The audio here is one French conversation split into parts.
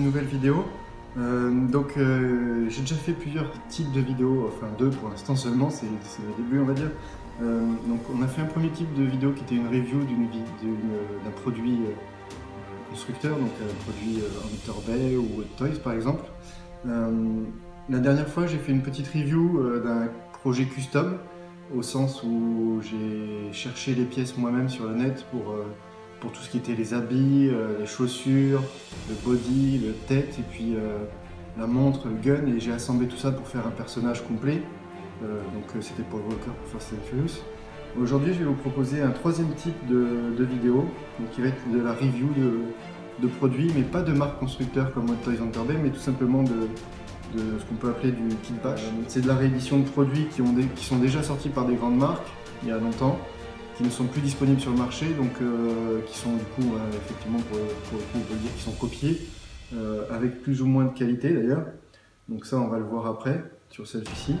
nouvelle vidéo. J'ai déjà fait plusieurs types de vidéos, enfin deux pour l'instant seulement, c'est le début on va dire. Donc on a fait un premier type de vidéo qui était une review d'un produit constructeur, donc un produit Hunter Bay ou Hot Toys par exemple. La dernière fois j'ai fait une petite review d'un projet custom, au sens où j'ai cherché les pièces moi-même sur le net pour tout ce qui était les habits, les chaussures, le body, le tête et puis la montre, le gun, et j'ai assemblé tout ça pour faire un personnage complet. C'était Paul Walker pour Fast and Furious. Aujourd'hui je vais vous proposer un troisième type de vidéo, donc qui va être de la review de produits, mais pas de marque constructeur comme Hot Toys Hunter Bay, mais tout simplement de ce qu'on peut appeler du kit bash. C'est de la réédition de produits qui sont déjà sortis par des grandes marques il y a longtemps, qui ne sont plus disponibles sur le marché, donc qui sont du coup effectivement pour le coup on peut dire qu'ils sont copiés, avec plus ou moins de qualité d'ailleurs. Donc ça on va le voir après sur celle-ci.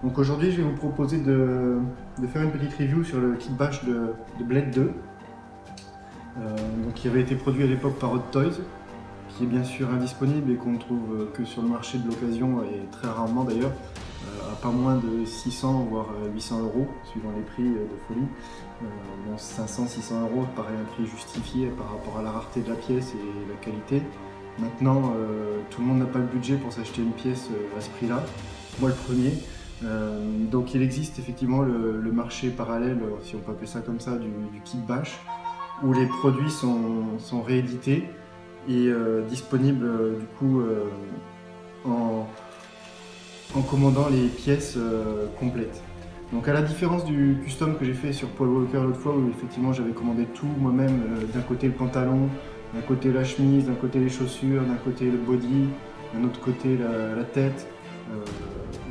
Donc aujourd'hui je vais vous proposer de faire une petite review sur le kit bash de Blade 2, qui avait été produit à l'époque par Hot Toys, qui est bien sûr indisponible et qu'on ne trouve que sur le marché de l'occasion, et très rarement d'ailleurs, à pas moins de 600 voire 800 euros suivant les prix de folie. 500-600 euros paraît un prix justifié par rapport à la rareté de la pièce et la qualité. Maintenant, tout le monde n'a pas le budget pour s'acheter une pièce à ce prix-là, moi le premier. Donc il existe effectivement le marché parallèle, si on peut appeler ça comme ça, du kit bash, où les produits sont réédités et disponibles du coup en commandant les pièces complètes. Donc à la différence du custom que j'ai fait sur Paul Walker l'autre fois, où effectivement j'avais commandé tout moi-même, d'un côté le pantalon, d'un côté la chemise, d'un côté les chaussures, d'un côté le body, d'un autre côté la tête.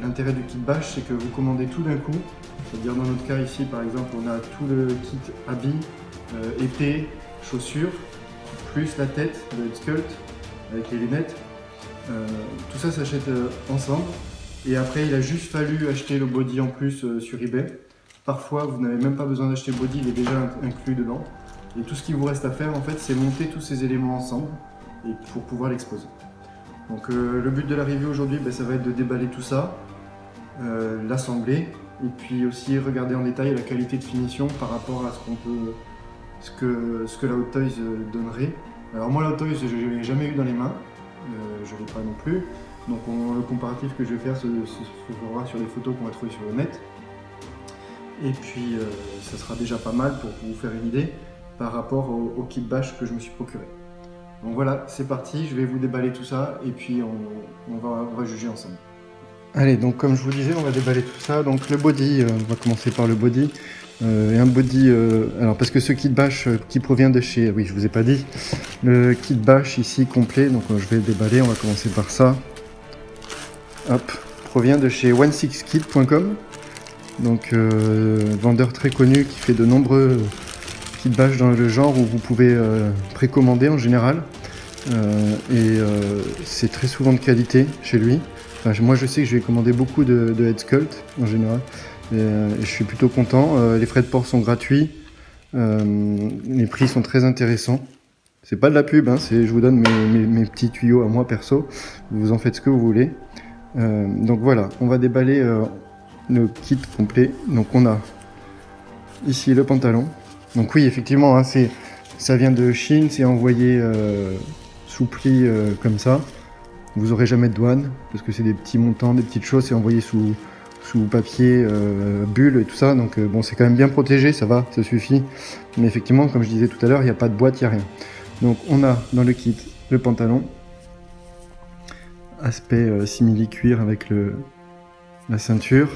L'intérêt du kit bash, c'est que vous commandez tout d'un coup, c'est-à-dire dans notre cas ici par exemple on a tout le kit habits, épée, chaussures, plus la tête, le head sculpt avec les lunettes. Tout ça s'achète ensemble, et après il a juste fallu acheter le body en plus sur eBay. Parfois vous n'avez même pas besoin d'acheter le body, il est déjà inclus dedans, et tout ce qu'il vous reste à faire en fait c'est monter tous ces éléments ensemble et pour pouvoir l'exposer. Donc le but de la review aujourd'hui, ça va être de déballer tout ça, l'assembler, et puis aussi regarder en détail la qualité de finition par rapport à ce que la Hot Toys donnerait. Alors moi la Hot Toys je ne l'ai jamais eu dans les mains, je ne l'ai pas non plus, donc le comparatif que je vais faire se fera sur les photos qu'on va trouver sur le net, et puis ça sera déjà pas mal pour vous faire une idée par rapport au kit bash que je me suis procuré. Donc voilà, c'est parti, je vais vous déballer tout ça et puis on va juger ensemble. Allez, donc comme je vous disais, on va déballer tout ça. Donc le body, on va commencer par le body. Et un body, alors parce que ce kit bash qui provient de chez, oui je vous ai pas dit, le kit bash ici complet, donc je vais le déballer, on va commencer par ça. Hop, provient de chez 16kit.com, donc vendeur très connu qui fait de nombreux kit bash dans le genre, où vous pouvez précommander en général, c'est très souvent de qualité chez lui. Enfin, moi je sais que je vais commander beaucoup de head sculpt en général, et je suis plutôt content. Les frais de port sont gratuits, les prix sont très intéressants. C'est pas de la pub, hein, je vous donne mes petits tuyaux à moi perso, vous en faites ce que vous voulez. Donc voilà, on va déballer le kit complet. Donc on a ici le pantalon. Donc oui, effectivement, hein, ça vient de Chine, c'est envoyé sous pli comme ça. Vous n'aurez jamais de douane, parce que c'est des petits montants, des petites choses, c'est envoyé sous papier, bulle et tout ça. Donc bon, c'est quand même bien protégé, ça va, ça suffit. Mais effectivement, comme je disais tout à l'heure, il n'y a pas de boîte, il n'y a rien. Donc on a dans le kit le pantalon, aspect simili-cuir avec la ceinture.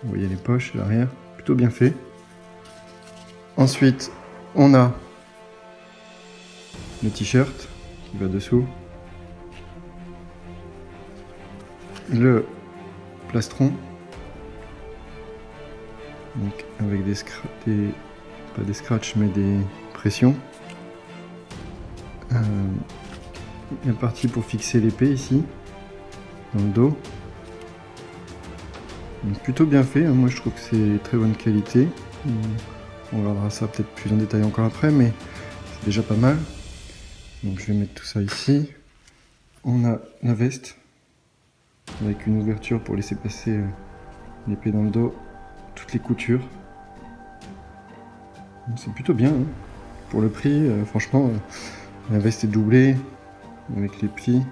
Vous voyez les poches à l'arrière, plutôt bien fait. Ensuite, on a le t-shirt qui va dessous, le plastron, donc avec pas des scratchs mais des pressions, une partie pour fixer l'épée ici, dans le dos. Donc plutôt bien fait, hein. Moi je trouve que c'est très bonne qualité. On regardera ça peut-être plus en détail encore après, mais c'est déjà pas mal. Donc je vais mettre tout ça ici. On a la veste avec une ouverture pour laisser passer l'épée dans le dos, toutes les coutures. C'est plutôt bien hein. Pour le prix, franchement, la veste est doublée avec les plis.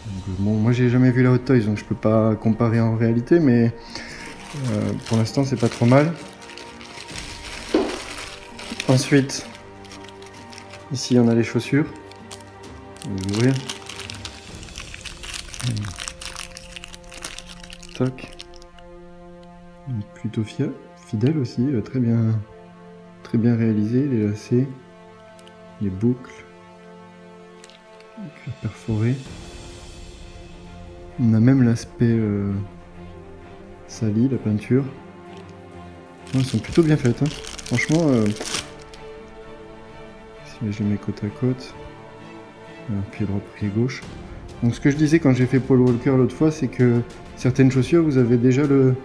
Donc, bon, moi j'ai jamais vu la Hot Toys donc je peux pas comparer en réalité, mais pour l'instant c'est pas trop mal. Ensuite, ici on a les chaussures. Je vais ouvrir. Tac. Plutôt fidèle aussi, très bien réalisé, les lacets, les boucles, cuir perforé. On a même l'aspect sali, la peinture. Elles sont plutôt bien faites, hein. Franchement. Si je les mets côte à côte, pied droit, pied gauche. Donc ce que je disais quand j'ai fait Paul Walker l'autre fois, c'est que certaines chaussures, vous avez déjà le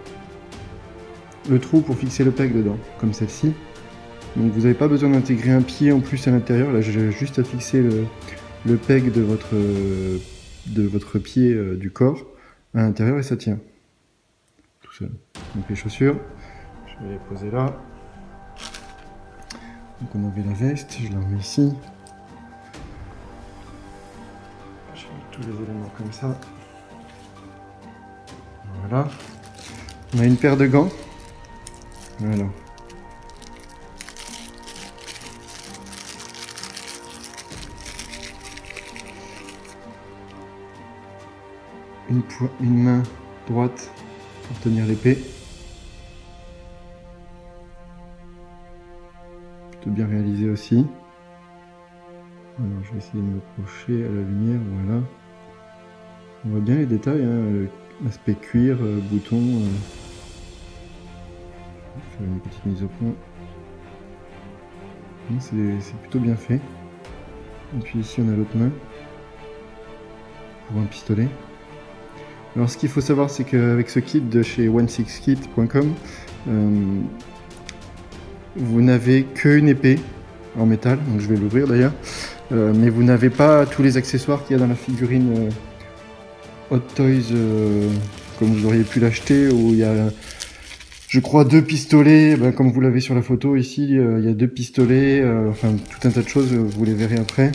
trou pour fixer le peg dedans, comme celle-ci. Donc vous n'avez pas besoin d'intégrer un pied en plus à l'intérieur. Là, j'ai juste à fixer le peg de votre pied du corps à l'intérieur et ça tient. Tout seul. Donc les chaussures, je vais les poser là. Donc on avait la veste, je la remets ici. Je mets tous les éléments comme ça. Voilà. On a une paire de gants. Voilà. Une main droite pour tenir l'épée. Plutôt bien réalisé aussi. Alors je vais essayer de me approcher à la lumière, voilà. On voit bien les détails, hein, l'aspect cuir, bouton. Je vais faire une petite mise au point. C'est plutôt bien fait. Et puis ici on a l'autre main pour un pistolet. Alors ce qu'il faut savoir, c'est qu'avec ce kit de chez 16kit.com, vous n'avez qu'une épée en métal, donc je vais l'ouvrir d'ailleurs, mais vous n'avez pas tous les accessoires qu'il y a dans la figurine Hot Toys comme vous auriez pu l'acheter, où il y a, je crois, 2 pistolets, comme vous l'avez sur la photo ici, il y a 2 pistolets, enfin tout un tas de choses, vous les verrez après.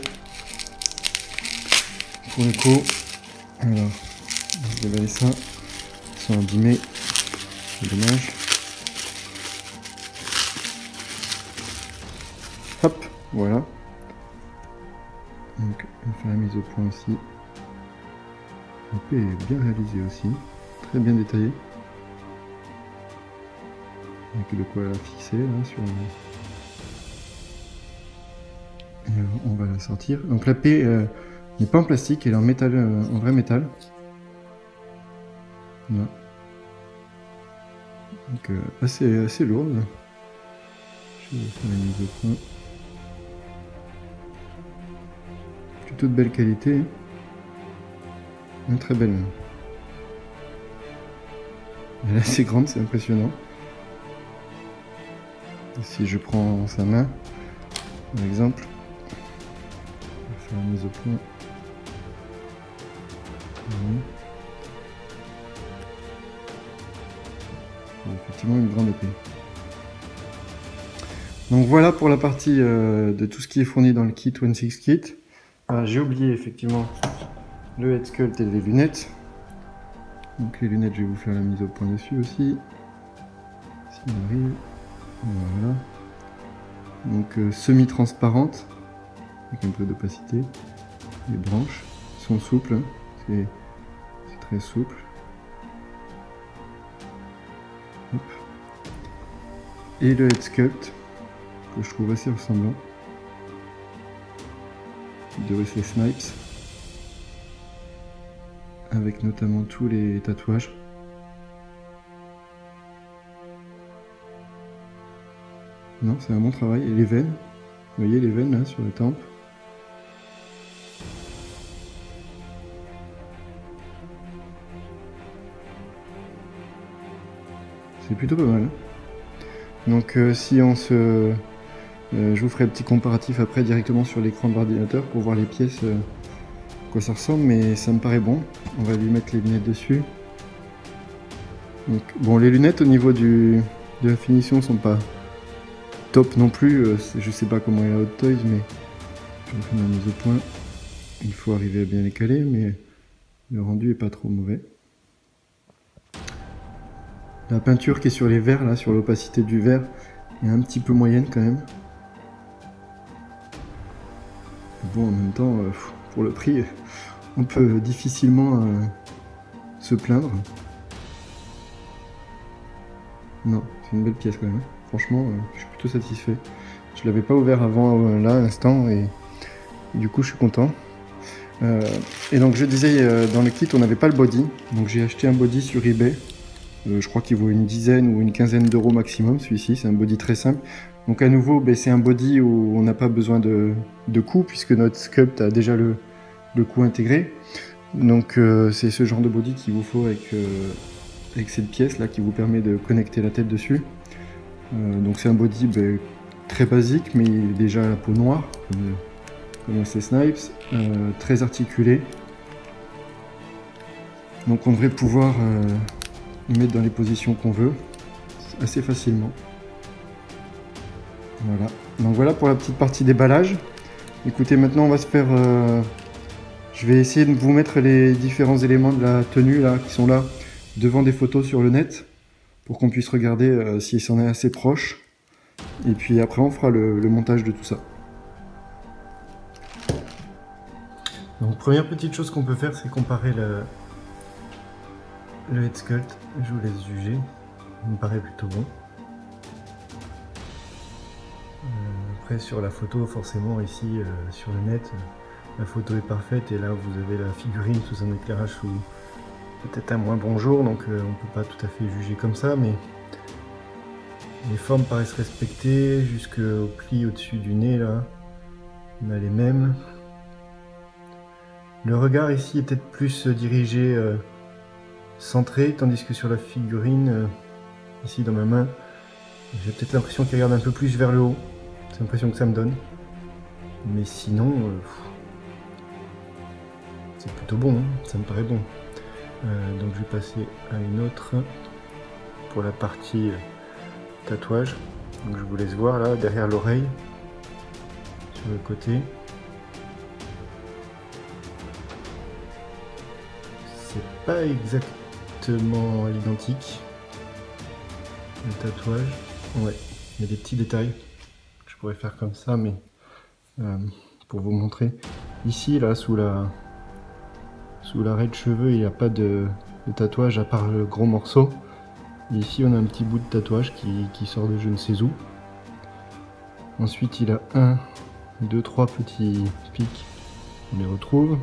Pour le coup, alors, je vais ça, ils sont abîmés, c'est dommage. Hop, voilà. Donc on fait la mise au point aussi. L'épée est bien réalisée aussi, très bien détaillée. Avec de quoi la fixer là sur le... Et alors, on va la sortir. Donc l'épée n'est pas en plastique, elle est en métal, en vrai métal. Voilà. Donc assez lourde. Je vais faire la mise au point. Plutôt de belle qualité. Très belle. Elle est assez grande, c'est impressionnant. Et si je prends sa main, par exemple, je vais faire la mise au point. C'est effectivement une grande épée. Donc voilà pour la partie de tout ce qui est fourni dans le kit 16kit. J'ai oublié effectivement le head sculpt et les lunettes. Donc les lunettes, je vais vous faire la mise au point dessus aussi. Si on arrive. Voilà. Donc semi-transparente, avec un peu d'opacité. Les branches sont souples, hein. C'est très souple. Hop. Et le head sculpt, que je trouve assez ressemblant, de Wesley Snipes, avec notamment tous les tatouages. Non, c'est un bon travail. Et les veines, vous voyez les veines là sur les tempes. C'est plutôt pas mal. Donc si on se Je vous ferai un petit comparatif après directement sur l'écran de l'ordinateur pour voir les pièces, à quoi ça ressemble, mais ça me paraît bon. On va lui mettre les lunettes dessus. Donc, bon, les lunettes au niveau de la finition sont pas top non plus. Je sais pas comment est la Hot Toys, mais je vais faire ma mise au point. Il faut arriver à bien les caler, mais le rendu est pas trop mauvais. La peinture qui est sur les verres, là, sur l'opacité du verre, est un petit peu moyenne quand même. Bon, en même temps, pour le prix, on peut difficilement se plaindre. Non, c'est une belle pièce quand même. Franchement, je suis plutôt satisfait. Je l'avais pas ouvert avant là, à l'instant, et du coup, je suis content. Et donc, je disais, dans le kit, on n'avait pas le body. Donc, j'ai acheté un body sur eBay. Je crois qu'il vaut une dizaine ou une quinzaine d'euros maximum, celui-ci. C'est un body très simple. Donc, à nouveau, c'est un body où on n'a pas besoin de cou, puisque notre sculpt a déjà le cou intégré. Donc, c'est ce genre de body qu'il vous faut avec cette pièce là qui vous permet de connecter la tête dessus. Donc c'est un body très basique, mais il est déjà à la peau noire comme ces Snipes, très articulé. Donc on devrait pouvoir le mettre dans les positions qu'on veut assez facilement. Voilà. Donc voilà pour la petite partie déballage. Écoutez, maintenant on va se faire je vais essayer de vous mettre les différents éléments de la tenue là qui sont là devant des photos sur le net pour qu'on puisse regarder si c'en est assez proche. Et puis après on fera le montage de tout ça. Donc première petite chose qu'on peut faire, c'est comparer le head sculpt. Je vous laisse juger, il me paraît plutôt bon. Après sur la photo, forcément ici sur le net, la photo est parfaite et là vous avez la figurine sous un éclairage sous peut-être un moins bon jour, donc on peut pas tout à fait juger comme ça, mais les formes paraissent respectées jusqu'au pli au-dessus du nez là, on a les mêmes. Le regard ici est peut-être plus dirigé centré, tandis que sur la figurine, ici dans ma main, j'ai peut-être l'impression qu'il regarde un peu plus vers le haut. C'est l'impression que ça me donne. Mais sinon, c'est plutôt bon, hein, ça me paraît bon. Donc je vais passer à une autre pour la partie tatouage. Donc je vous laisse voir là, derrière l'oreille, sur le côté. C'est pas exactement identique le tatouage. Ouais, il y a des petits détails que je pourrais faire comme ça, mais pour vous montrer. Ici, là, sous l'arrêt de cheveux, il n'y a pas de tatouage à part le gros morceau. Et ici, on a un petit bout de tatouage qui sort de je ne sais où. Ensuite, il a 1, 2, 3 petits pics. On les retrouve.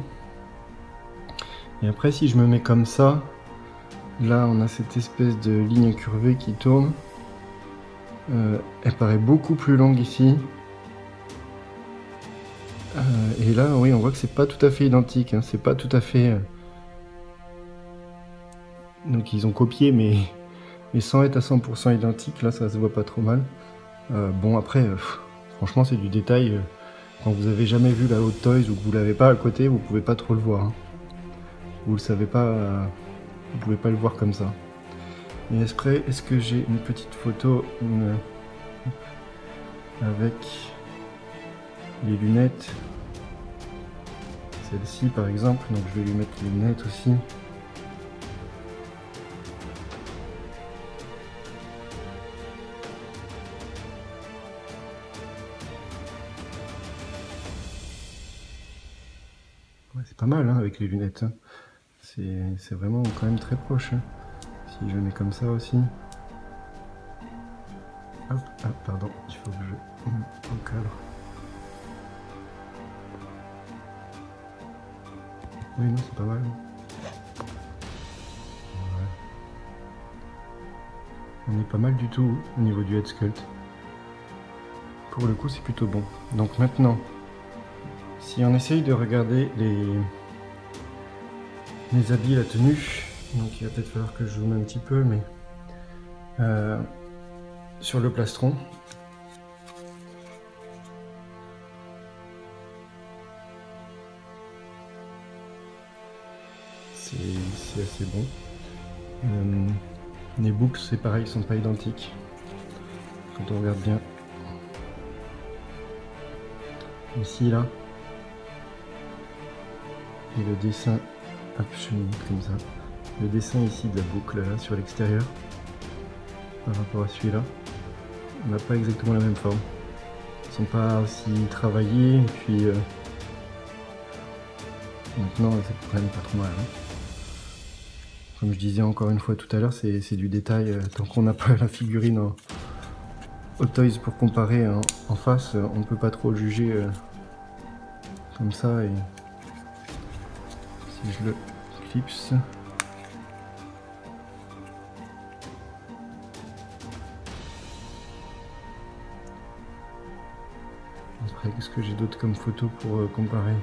Et après, si je me mets comme ça, là, on a cette espèce de ligne incurvée qui tourne. Elle paraît beaucoup plus longue ici. Et là, oui, on voit que c'est pas tout à fait identique. Hein, c'est pas tout à fait... Donc, ils ont copié, mais sans être à 100% identique. Là, ça se voit pas trop mal. Bon, après, franchement, c'est du détail. Quand vous avez jamais vu la Hot Toys ou que vous l'avez pas à côté, vous pouvez pas trop le voir. Hein. Vous le savez pas, vous pouvez pas le voir comme ça. Et après, est-ce que j'ai une petite photo avec les lunettes? Celle-ci par exemple, donc je vais lui mettre les lunettes aussi. Ouais, c'est pas mal hein, avec les lunettes. Hein. C'est vraiment quand même très proche. Hein. Si je le mets comme ça aussi. Hop, ah, pardon, il faut que je encadre. Oui, non, c'est pas mal. Ouais. On est pas mal du tout au niveau du head sculpt. Pour le coup, c'est plutôt bon. Donc maintenant, si on essaye de regarder les habits, la tenue, donc il va peut-être falloir que je zoome un petit peu, mais sur le plastron, c'est assez bon. Les boucles, c'est pareil, ils sont pas identiques. Quand on regarde bien. Ici, là. Et le dessin, hop, je mets comme ça. Le dessin ici de la boucle, là, sur l'extérieur, par rapport à celui-là, on n'a pas exactement la même forme. Ils sont pas aussi travaillés, et puis maintenant, ça ne prenne pas trop mal. Hein. Comme je disais encore une fois tout à l'heure, c'est du détail. Tant qu'on n'a pas la figurine en Hot Toys pour comparer en face, on ne peut pas trop juger comme ça. Et si je le clipse, après, qu'est-ce que j'ai d'autre comme photo pour comparer?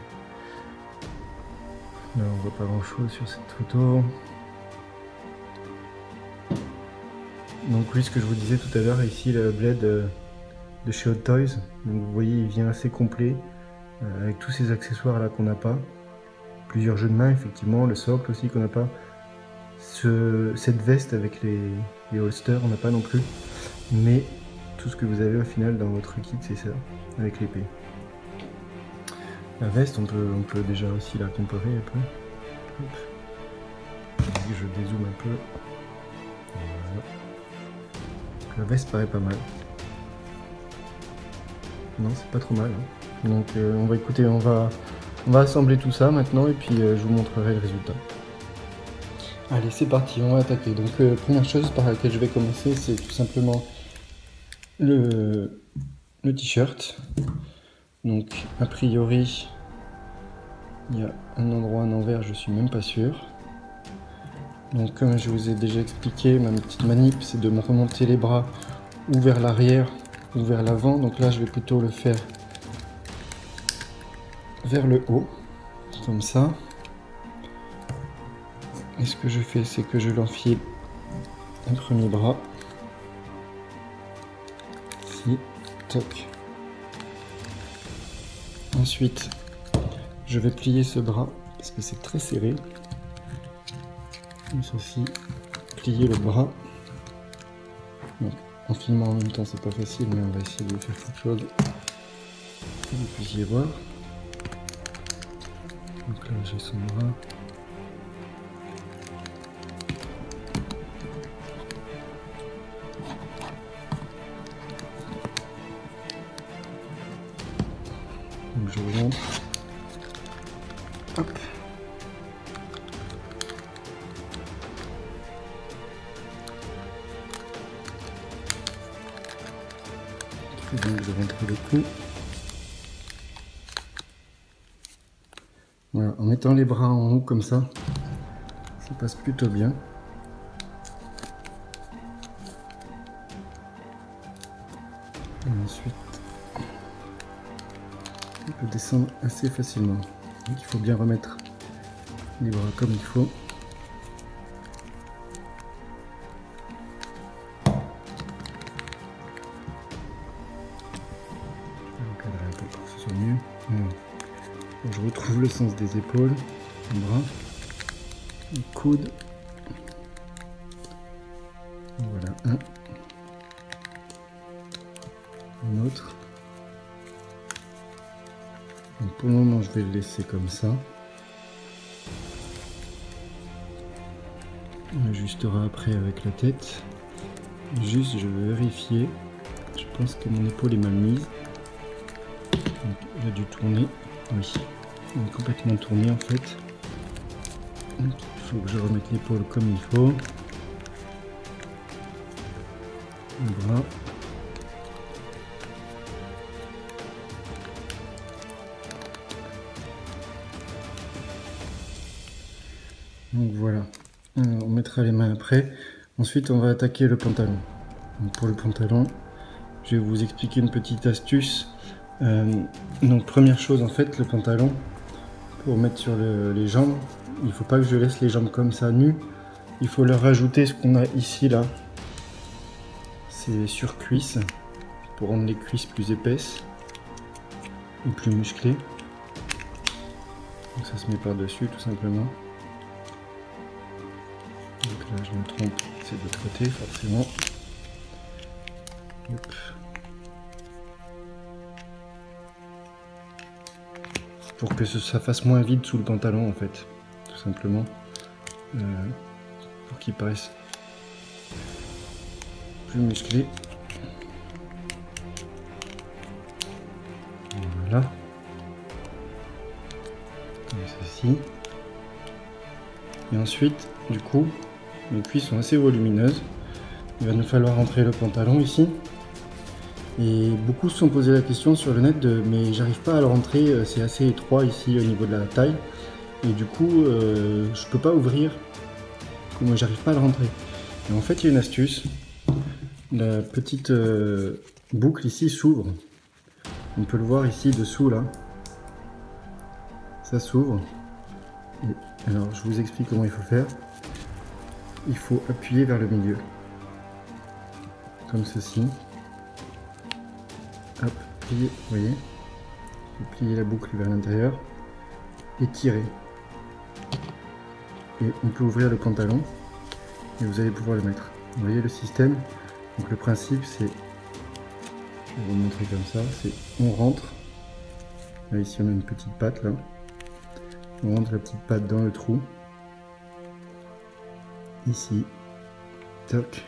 Là, on voit pas grand chose sur cette photo. Donc oui, ce que je vous disais tout à l'heure, ici le bled de chez Hot Toys. Donc vous voyez, il vient assez complet avec tous ces accessoires là qu'on n'a pas. Plusieurs jeux de main effectivement, le socle aussi qu'on n'a pas. Cette veste avec les holsters, on n'a pas non plus. Mais tout ce que vous avez au final dans votre kit, c'est ça, avec l'épée. La veste, on peut déjà aussi la comparer un peu. Hop. Je dézoome un peu. Voilà. La veste paraît pas mal. Non, c'est pas trop mal. Hein. Donc on va écouter, on va assembler tout ça maintenant et puis je vous montrerai le résultat. Allez, c'est parti, on va attaquer. Donc première chose par laquelle je vais commencer, c'est tout simplement le t-shirt. Donc a priori, il y a un endroit en envers, je suis même pas sûr. Donc comme je vous ai déjà expliqué, ma petite manip, c'est de me remonter les bras ou vers l'arrière ou vers l'avant. Donc là, je vais plutôt le faire vers le haut, comme ça. Et ce que je fais, c'est que je l'enfile un premier bras. Ici, toc. Ensuite, je vais plier ce bras parce que c'est très serré. Ceci, plier le bras. Donc, en filmant en même temps, c'est pas facile, mais on va essayer de faire quelque chose que vous puissiez voir. Donc là, j'ai son bras. Donc je rentre. Hop. Donc je rentre le cou. Voilà, en mettant les bras en haut comme ça passe plutôt bien. Et ensuite, on peut descendre assez facilement. Donc il faut bien remettre les bras comme il faut. Un peu pour que ce soit mieux. Je retrouve le sens des épaules, les bras, les coudes. Voilà un autre. Donc pour le moment, je vais le laisser comme ça. On ajustera après avec la tête. Juste, je vais vérifier. Je pense que mon épaule est mal mise. Donc, il a dû tourner. Oui, il est complètement tourné en fait. Donc, il faut que je remette l'épaule comme il faut. Le bras. Donc voilà, on mettra les mains après. Ensuite, on va attaquer le pantalon. Donc, pour le pantalon, je vais vous expliquer une petite astuce. Donc première chose, en fait, le pantalon, pour mettre sur les jambes, il ne faut pas que je laisse les jambes comme ça nues. Il faut leur rajouter ce qu'on a ici, là. C'est sur cuisse, pour rendre les cuisses plus épaisses et plus musclées. Donc ça se met par-dessus, tout simplement. je me trompe, c'est de l'autre côté forcément. Hop. Pour que ça fasse moins vide sous le pantalon en fait, tout simplement. Pour qu'il paraisse plus musclé. Voilà. Comme ceci. Et ensuite, du coup, les cuisses sont assez volumineuses. Il va nous falloir rentrer le pantalon ici. Et beaucoup se sont posé la question sur le net de mais j'arrive pas à le rentrer, c'est assez étroit ici au niveau de la taille. Et du coup, je peux pas ouvrir. Moi, j'arrive pas à le rentrer. Et en fait, il y a une astuce. La petite boucle ici s'ouvre. On peut le voir ici dessous là. Ça s'ouvre. Et alors, je vous explique comment il faut faire. Il faut appuyer vers le milieu. Comme ceci. Hop, plier, vous voyez. Plier la boucle vers l'intérieur. Et tirer. Et on peut ouvrir le pantalon. Et vous allez pouvoir le mettre. Vous voyez le système. Donc le principe c'est, je vais vous montrer comme ça, c'est on rentre. Là ici on a une petite patte là. On rentre la petite patte dans le trou. Ici. Toc.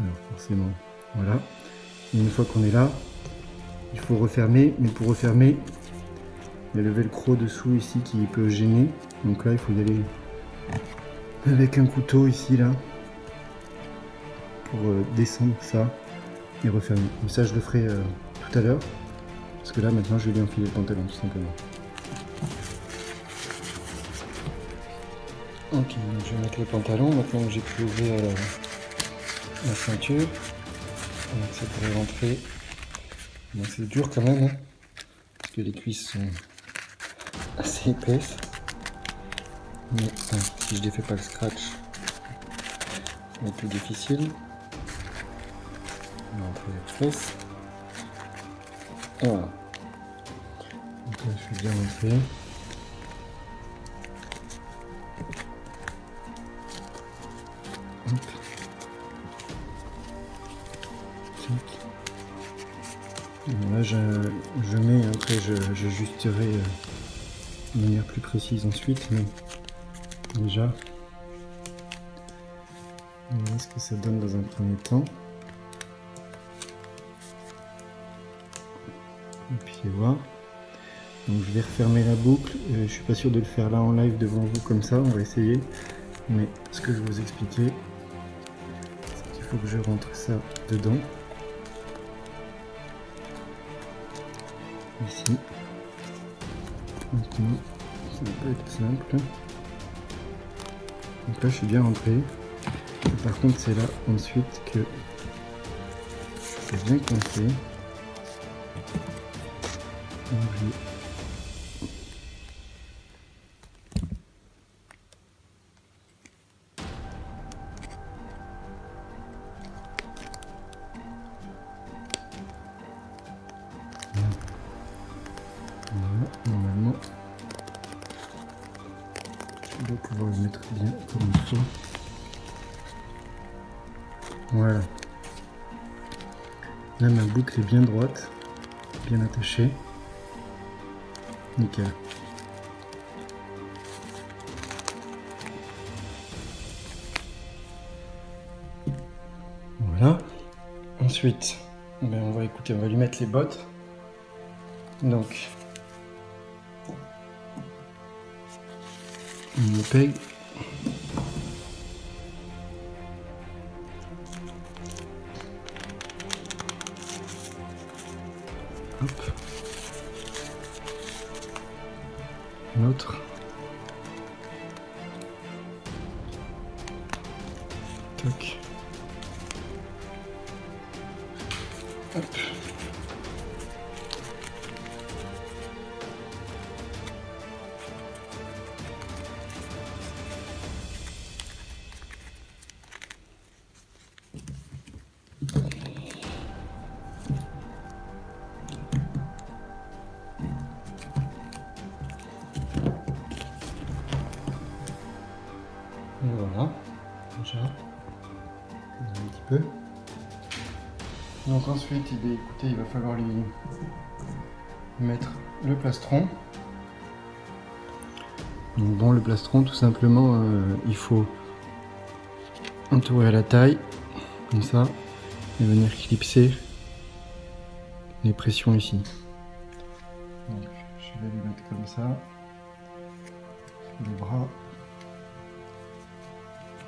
Alors forcément, voilà. Et une fois qu'on est là, il faut refermer, mais pour refermer, il y a le velcro dessous ici qui peut gêner. Donc là il faut y aller avec un couteau ici là. Pour descendre ça et refermer. Mais ça je le ferai tout à l'heure. Parce que là maintenant je vais lui enfiler le pantalon tout simplement. Ok, donc je vais mettre le pantalon maintenant que j'ai pu ouvrir la ceinture. Donc ça pourrait rentrer. Bon, c'est dur quand même, hein, parce que les cuisses sont assez épaisses. Mais si je ne défais pas le scratch, ça va être plus difficile. On va rentrer les fesses. Voilà. Donc là je suis bien rentré. Hop. Là je mets, après j'ajusterai de manière plus précise ensuite, mais déjà voilà ce que ça donne dans un premier temps. Et puis voir. Donc je vais refermer la boucle. Je suis pas sûr de le faire là en live devant vous comme ça, on va essayer. Mais ce que je vais vous expliquer, c'est qu'il faut que je rentre ça dedans. Ici. Maintenant, ça va pas être simple. Donc là je suis bien rentré. Et par contre c'est là ensuite que c'est bien coincé. Donc, voilà, normalement je dois pouvoir le mettre bien comme il faut. Voilà. Là ma boucle est bien droite, bien attachée. Nickel. Voilà. Ensuite, ben on va lui mettre les bottes. Donc, on le pègue. Hop. L'autre. Toc. Hop. Et voilà, déjà, un petit peu. Donc ensuite, écoutez, il va falloir lui mettre le plastron. Donc bon, le plastron, tout simplement, il faut entourer la taille, comme ça, et venir clipser les pressions ici. Donc, je vais lui mettre comme ça, les bras.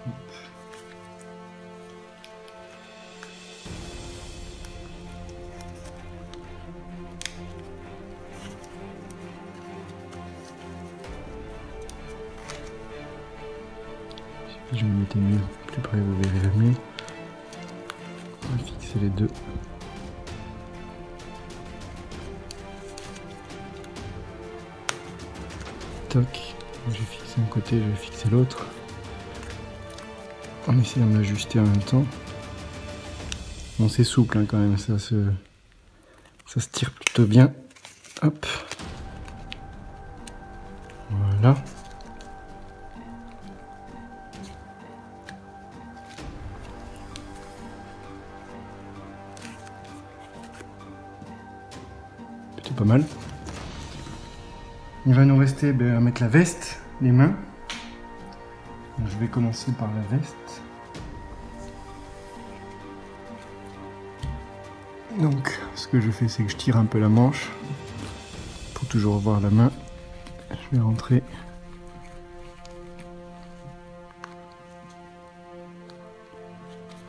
Hop. Si je me mettais mieux, plus près vous verrez le mieux. On va fixer les deux. Toc, j'ai fixé un côté, je vais fixer l'autre. En essayant de l'ajuster en même temps. Bon, c'est souple hein, quand même, ça se tire plutôt bien. Hop. Voilà. Plutôt pas mal. Il va nous rester à mettre la veste, les mains. Donc, je vais commencer par la veste. Donc ce que je fais, c'est que je tire un peu la manche pour toujours voir la main. Je vais rentrer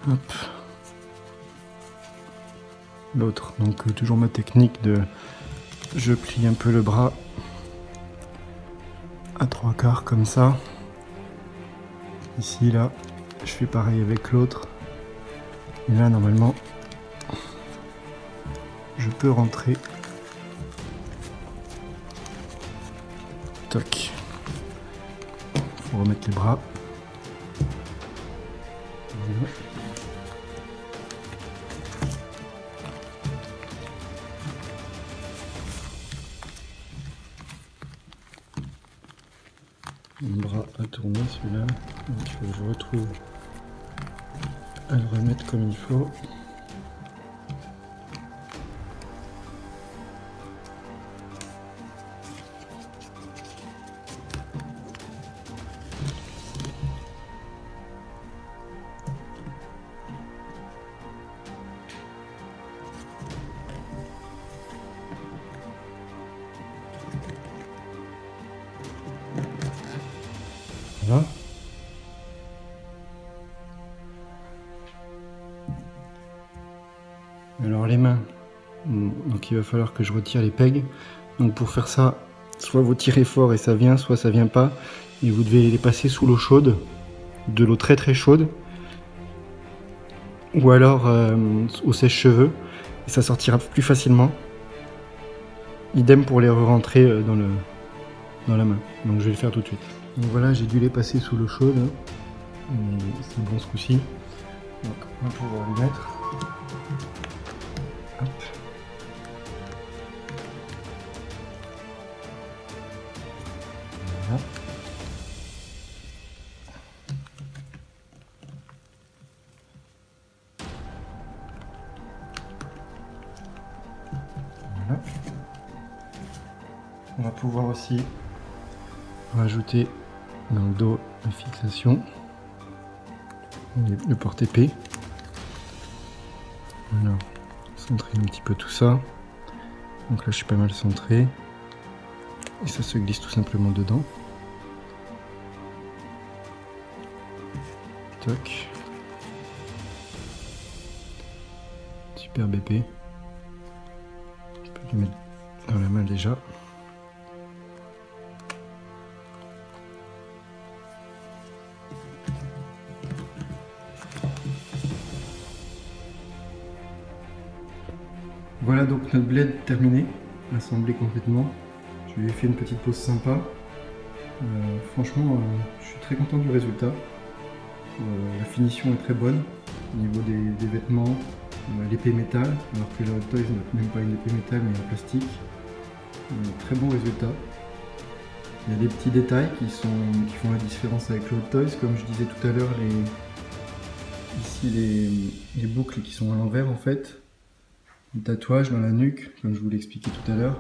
hop l'autre. Donc toujours ma technique de je plie un peu le bras à 3/4 comme ça. Ici là, je fais pareil avec l'autre. Et là normalement je peux rentrer. Toc. Faut remettre les bras. Voilà. Mon bras à tourner celui-là. Donc il faut que je retrouve à le remettre comme il faut. Voilà. Alors les mains, donc il va falloir que je retire les pegs. Donc pour faire ça, soit vous tirez fort et ça vient, soit ça vient pas. Et vous devez les passer sous l'eau chaude, de l'eau très très chaude. Ou alors au sèche-cheveux, et ça sortira plus facilement. Idem pour les re-rentrer dans la main. Donc je vais le faire tout de suite. Donc voilà, j'ai dû les passer sous l'eau chaude. Mais c'est bon ce coup-ci. Donc on va pouvoir les mettre. Hop. Voilà. Voilà. On va pouvoir aussi rajouter dans le dos la fixation, le porte-épée. Voilà, centrer un petit peu tout ça. Donc là je suis pas mal centré. Et ça se glisse tout simplement dedans. Toc. Super épée. Je peux le mettre dans la main déjà. Voilà donc notre bled terminé, assemblé complètement. Je lui ai fait une petite pause sympa. Franchement, je suis très content du résultat. La finition est très bonne au niveau des vêtements, l'épée métal, alors que le Hot Toys n'a même pas une épée métal mais en plastique. Très bon résultat. Il y a des petits détails qui font la différence avec le Hot Toys. Comme je disais tout à l'heure, ici les boucles qui sont à l'envers en fait. Le tatouage dans la nuque, comme je vous l'ai expliqué tout à l'heure.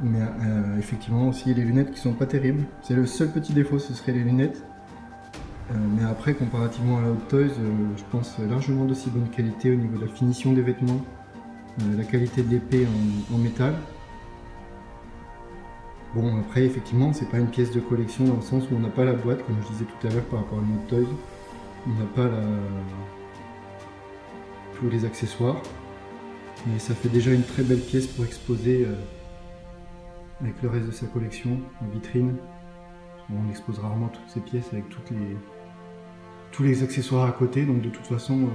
Mais effectivement aussi les lunettes qui sont pas terribles. C'est le seul petit défaut, ce serait les lunettes. Mais après, comparativement à la Hot Toys, je pense largement d'aussi bonne qualité au niveau de la finition des vêtements, la qualité de l'épée en métal. Bon, après, effectivement, c'est pas une pièce de collection dans le sens où on n'a pas la boîte, comme je disais tout à l'heure par rapport à une Hot Toys. On n'a pas tous les accessoires. Mais ça fait déjà une très belle pièce pour exposer avec le reste de sa collection en vitrine. On expose rarement toutes ces pièces avec tous les accessoires à côté, donc de toute façon,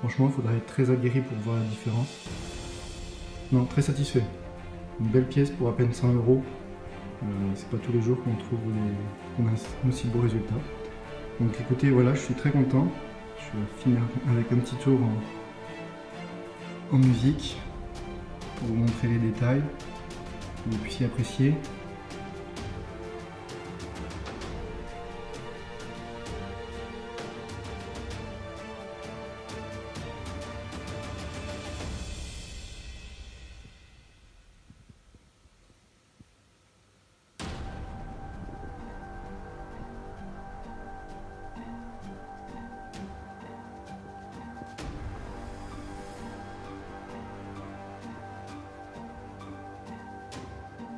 franchement, il faudrait être très aguerri pour voir la différence. Non, très satisfait. Une belle pièce pour à peine 100 €. C'est pas tous les jours qu'on trouve qu'on a un aussi beau résultat. Donc écoutez, voilà, je suis très content. Je vais finir avec un petit tour en musique pour vous montrer les détails, que vous puissiez apprécier.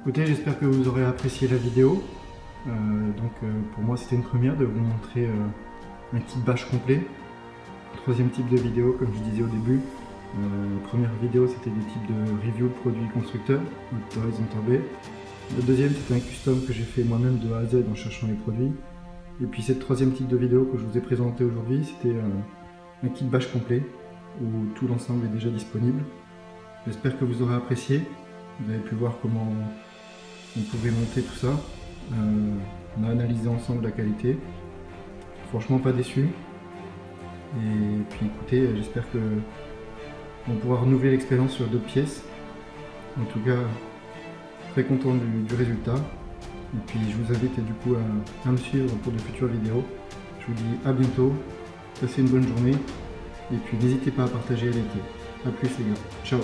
Écoutez, j'espère que vous aurez apprécié la vidéo. Pour moi c'était une première de vous montrer un kit bâche complet. Troisième type de vidéo, comme je disais au début. Première vidéo c'était des types de review de produits constructeurs, Hot Toys, Enterbe. La deuxième c'était un custom que j'ai fait moi-même de A à Z en cherchant les produits. Et puis cette troisième type de vidéo que je vous ai présenté aujourd'hui, c'était un kit bâche complet où tout l'ensemble est déjà disponible. J'espère que vous aurez apprécié. Vous avez pu voir comment on pouvait monter tout ça. On a analysé ensemble la qualité. Franchement pas déçu. Et puis écoutez, j'espère que on pourra renouveler l'expérience sur d'autres pièces. En tout cas, très content du résultat. Et puis je vous invite du coup à me suivre pour de futures vidéos. Je vous dis à bientôt, passez une bonne journée. Et puis n'hésitez pas à partager et à liker. A plus les gars, ciao.